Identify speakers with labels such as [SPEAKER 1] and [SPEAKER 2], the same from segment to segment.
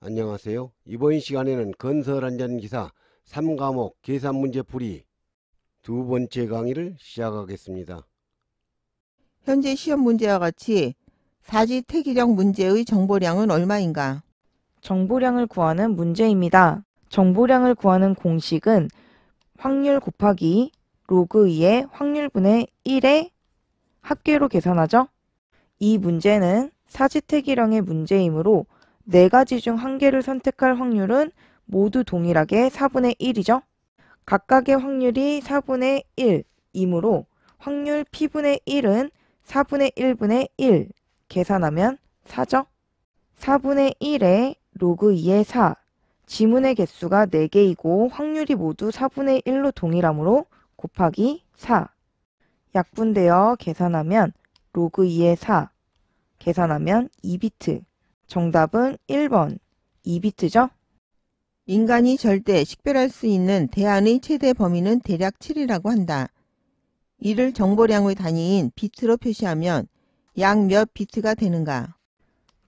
[SPEAKER 1] 안녕하세요. 이번 시간에는 건설 안전 기사 3과목 계산 문제 풀이 두 번째 강의를 시작하겠습니다.
[SPEAKER 2] 현재 시험 문제와 같이 사지 태기령 문제의 정보량은 얼마인가?
[SPEAKER 3] 정보량을 구하는 문제입니다. 정보량을 구하는 공식은 확률 곱하기 로그 2의 확률분의 1의 합계로 계산하죠. 이 문제는 사지태기령의 문제이므로 4가지 중 1개를 선택할 확률은 모두 동일하게 4분의 1이죠. 각각의 확률이 4분의 1이므로 확률 P분의 1은 4분의 1분의 1 계산하면 4죠. 4분의 1에 로그 2의 4, 지문의 개수가 4개이고 확률이 모두 4분의 1로 동일하므로 곱하기 4. 약분되어 계산하면 로그 2의 4, 계산하면 2비트. 정답은 1번 2비트죠.
[SPEAKER 2] 인간이 절대 식별할 수 있는 대안의 최대 범위는 대략 7이라고 한다. 이를 정보량의 단위인 비트로 표시하면 약 몇 비트가 되는가?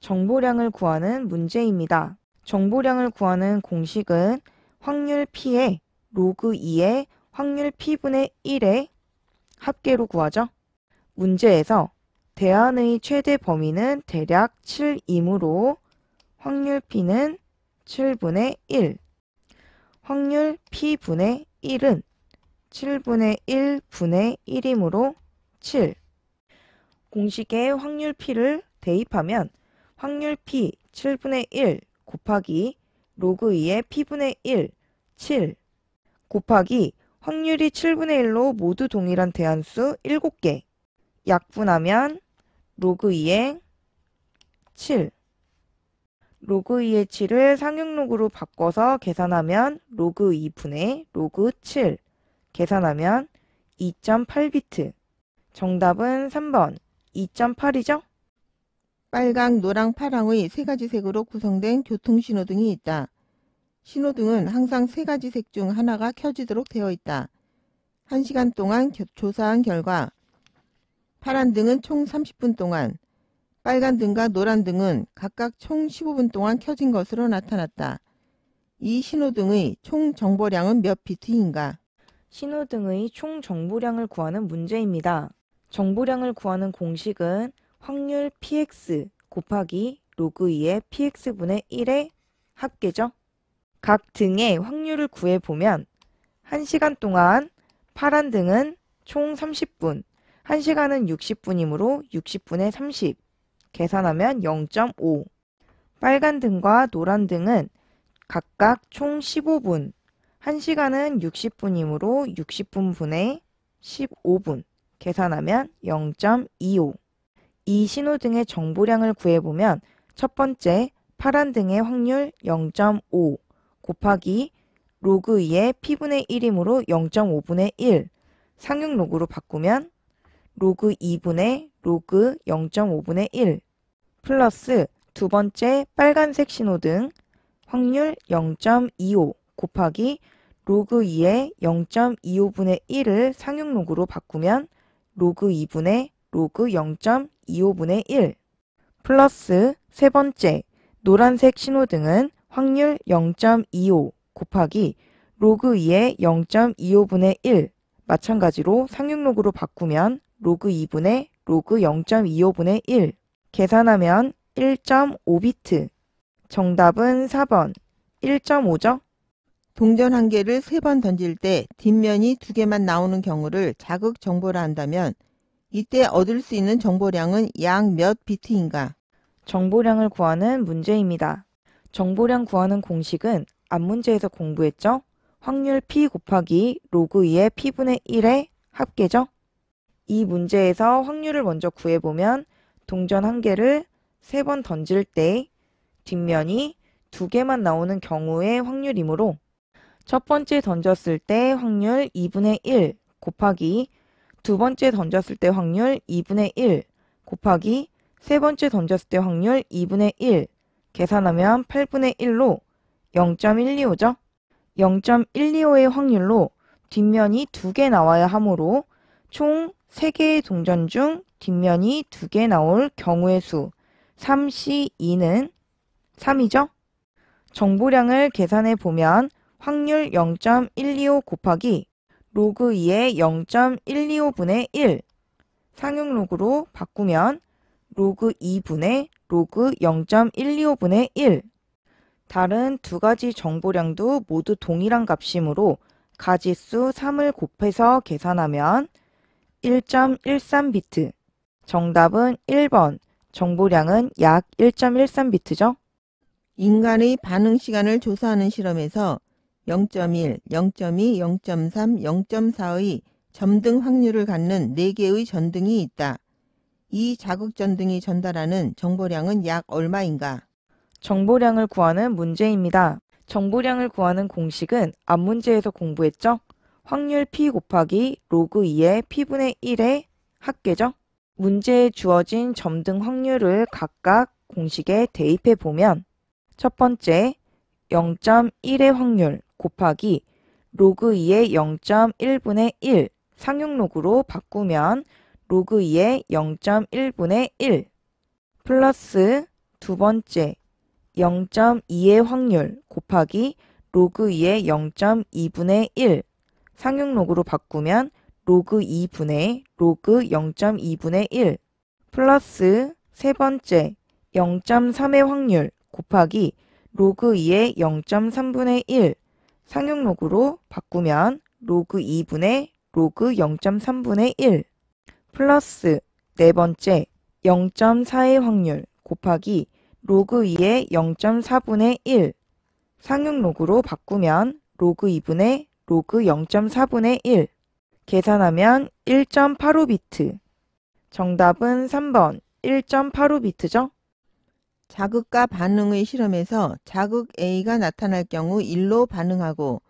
[SPEAKER 3] 정보량을 구하는 문제입니다. 정보량을 구하는 공식은 확률 P에 로그 2의 확률 P분의 1의 합계로 구하죠. 문제에서 대안의 최대 범위는 대략 7이므로 확률 P는 7분의 1, 확률 P분의 1은 7분의 1분의 1이므로 7. 공식에 확률 P를 대입하면 확률 P 7분의 1 곱하기 로그 2의 P분의 1, 7 곱하기 확률이 7분의 1로 모두 동일한 대안수 7개 약분하면 로그 2의 7 로그 2의 7을 상용로그로 바꿔서 계산하면 로그 2분의 로그 7 계산하면 2.8비트. 정답은 3번 2.8이죠?
[SPEAKER 2] 빨강, 노랑, 파랑의 3가지 색으로 구성된 교통신호등이 있다. 신호등은 항상 3가지 색 중 하나가 켜지도록 되어 있다. 1시간 동안 조사한 결과 파란 등은 총 30분 동안, 빨간 등과 노란 등은 각각 총 15분 동안 켜진 것으로 나타났다. 이 신호등의 총 정보량은 몇 비트인가?
[SPEAKER 3] 신호등의 총 정보량을 구하는 문제입니다. 정보량을 구하는 공식은 확률 px 곱하기 로그 2의 px분의 1의 합계죠. 각 등의 확률을 구해보면 1시간 동안 파란 등은 총 30분, 1시간은 60분이므로 60분의 30, 계산하면 0.5. 빨간 등과 노란 등은 각각 총 15분, 1시간은 60분이므로 60분분의 15분, 계산하면 0.25. 이 신호등의 정보량을 구해보면 첫 번째 파란 등의 확률 0.5 곱하기 로그 2의 P분의 1이므로 0.5분의 1 상용로그로 바꾸면 로그 2분의 로그 0.5분의 1 플러스 두 번째 빨간색 신호등 확률 0.25 곱하기 로그 2의 0.25분의 1을 상용로그로 바꾸면 로그 2분의 로그 0.25분의 1 플러스 세 번째 노란색 신호등은 확률 0.25 곱하기 로그 2의 0.25분의 1 마찬가지로 상용로그로 바꾸면 로그 2분의 로그 0.25분의 1 계산하면 1.5비트. 정답은 4번 1.5죠?
[SPEAKER 2] 동전 1개를 3번 던질 때 뒷면이 2개만 나오는 경우를 자극 정보라 한다면 이때 얻을 수 있는 정보량은 약 몇 비트인가?
[SPEAKER 3] 정보량을 구하는 문제입니다. 정보량 구하는 공식은 앞문제에서 공부했죠? 확률 P 곱하기 로그 2의 P분의 1의 합계죠? 이 문제에서 확률을 먼저 구해보면 동전 1개를 3번 던질 때 뒷면이 2개만 나오는 경우의 확률이므로 첫 번째 던졌을 때 확률 2분의 1 곱하기 두 번째 던졌을 때 확률 2분의 1 곱하기 세 번째 던졌을 때 확률 2분의 1 계산하면 8분의 1로 0.125죠. 0.125의 확률로 뒷면이 2개 나와야 하므로 총 3개의 동전 중 뒷면이 2개 나올 경우의 수 3C2는 3이죠. 정보량을 계산해 보면 확률 0.125 곱하기 로그 2의 0.125분의 1 상용로그로 바꾸면 로그 2분의 로그 0.125분의 1 다른 두 가지 정보량도 모두 동일한 값이므로 가지수 3을 곱해서 계산하면 1.13비트. 정답은 1번. 정보량은 약 1.13비트죠?
[SPEAKER 2] 인간의 반응 시간을 조사하는 실험에서 0.1, 0.2, 0.3, 0.4의 점등 확률을 갖는 4개의 전등이 있다. 이 자극 전등이 전달하는 정보량은 약 얼마인가?
[SPEAKER 3] 정보량을 구하는 문제입니다. 정보량을 구하는 공식은 앞 문제에서 공부했죠? 확률 P 곱하기 로그 2의 P분의 1의 합계죠? 문제에 주어진 점등 확률을 각각 공식에 대입해 보면 첫 번째 0.1의 확률 곱하기 로그 2의 0.1분의 1 상용로그로 바꾸면 로그 2의 0.1분의 1 플러스 두 번째 0.2의 확률 곱하기 로그 2의 0.2분의 1 상용로그로 바꾸면 로그 2분의 로그 0.2분의 1 플러스 세 번째 0.3의 확률 곱하기 로그 2의 0.3분의 1 상용로그로 바꾸면 로그 2분의 로그 0.3분의 1 플러스 네 번째 0.4의 확률 곱하기 로그 2의 0.4분의 1 상용로그로 바꾸면 로그 2분의 로그 0.4분의 1 계산하면 1.85비트. 정답은 3번 1.85비트죠?
[SPEAKER 2] 자극과 반응의 실험에서 자극 A가 나타날 경우 1로 반응하고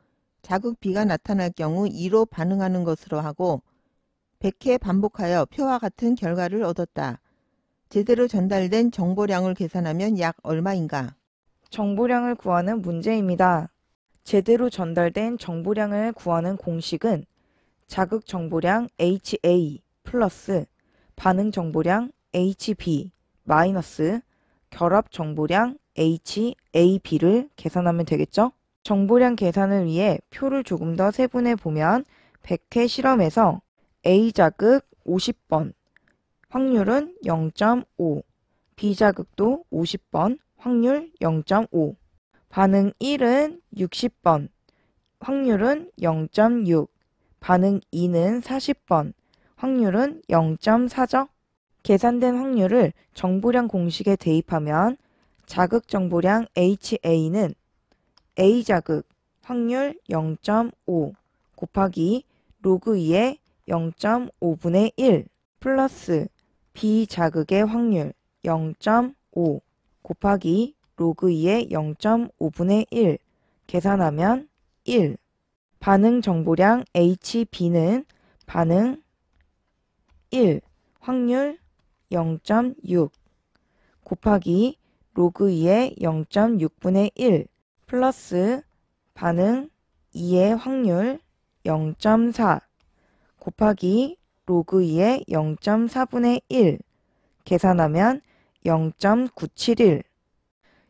[SPEAKER 2] 자극 B가 나타날 경우 2로 반응하는 것으로 하고 100회 반복하여 표와 같은 결과를 얻었다. 제대로 전달된 정보량을 계산하면 약 얼마인가?
[SPEAKER 3] 정보량을 구하는 문제입니다. 제대로 전달된 정보량을 구하는 공식은 자극 정보량 HA 플러스 반응 정보량 HB 마이너스 결합 정보량 HAB를 계산하면 되겠죠? 정보량 계산을 위해 표를 조금 더 세분해 보면 100회 실험에서 A 자극 50번, 확률은 0.5, B 자극도 50번, 확률 0.5, 반응 1은 60번, 확률은 0.6, 반응 2는 40번, 확률은 0.4죠? 계산된 확률을 정보량 공식에 대입하면 자극 정보량 HA는 A 자극 확률 0.5 곱하기 로그 2의 0.5분의 1 플러스 B 자극의 확률 0.5 곱하기 로그 2의 0.5분의 1 계산하면 1. 반응 정보량 HB는 반응 1, 확률 0.6 곱하기 로그 2의 0.6분의 1 플러스 반응 2의 확률 0.4 곱하기 로그 2의 0.4분의 1 계산하면 0.971.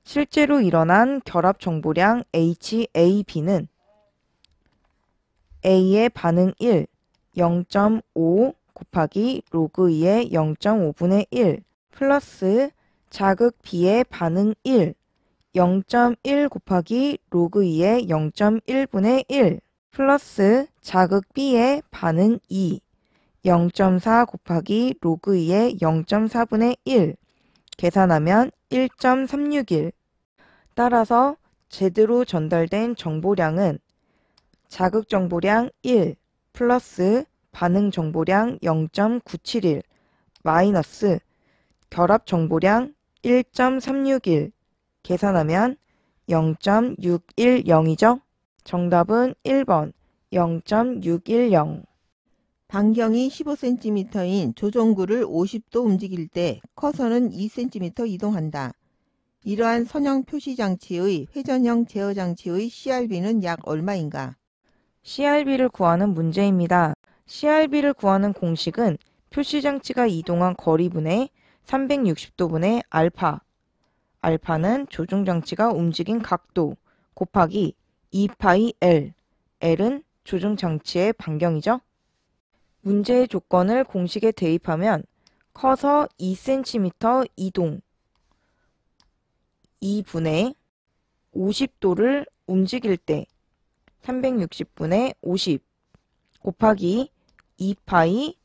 [SPEAKER 3] 실제로 일어난 결합 정보량 HAB는 A의 반응 1, 0.5 곱하기 로그 2의 0.5분의 1 플러스 자극 B의 반응 1, 0.1 곱하기 로그 2의 0.1분의 1 플러스 자극 B의 반응 2, 0.4 곱하기 로그 2의 0.4분의 1 계산하면 1.361. 따라서 제대로 전달된 정보량은 자극 정보량 1 플러스 반응 정보량 0.971 마이너스 결합 정보량 1.361 계산하면 0.610이죠. 정답은 1번 0.610.
[SPEAKER 2] 반경이 15cm인 조종구를 50도 움직일 때 커서는 2cm 이동한다. 이러한 선형 표시장치의 회전형 제어장치의 CRB는 약 얼마인가?
[SPEAKER 3] CRB를 구하는 문제입니다. CRB를 구하는 공식은 표시장치가 이동한 거리분의 360도분의 알파. 알파는 조종장치가 움직인 각도 곱하기 2파이 L. L은 조종장치의 반경이죠. 문제의 조건을 공식에 대입하면 커서 2cm 이동 2분의 50도를 움직일 때 360분의 50 곱하기 2파이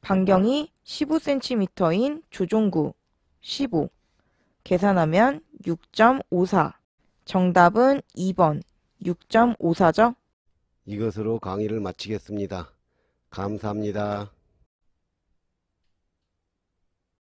[SPEAKER 3] 반경이 15cm인 조종구 15 계산하면 6.54. 정답은 2번 6.54죠.
[SPEAKER 1] 이것으로 강의를 마치겠습니다. 감사합니다.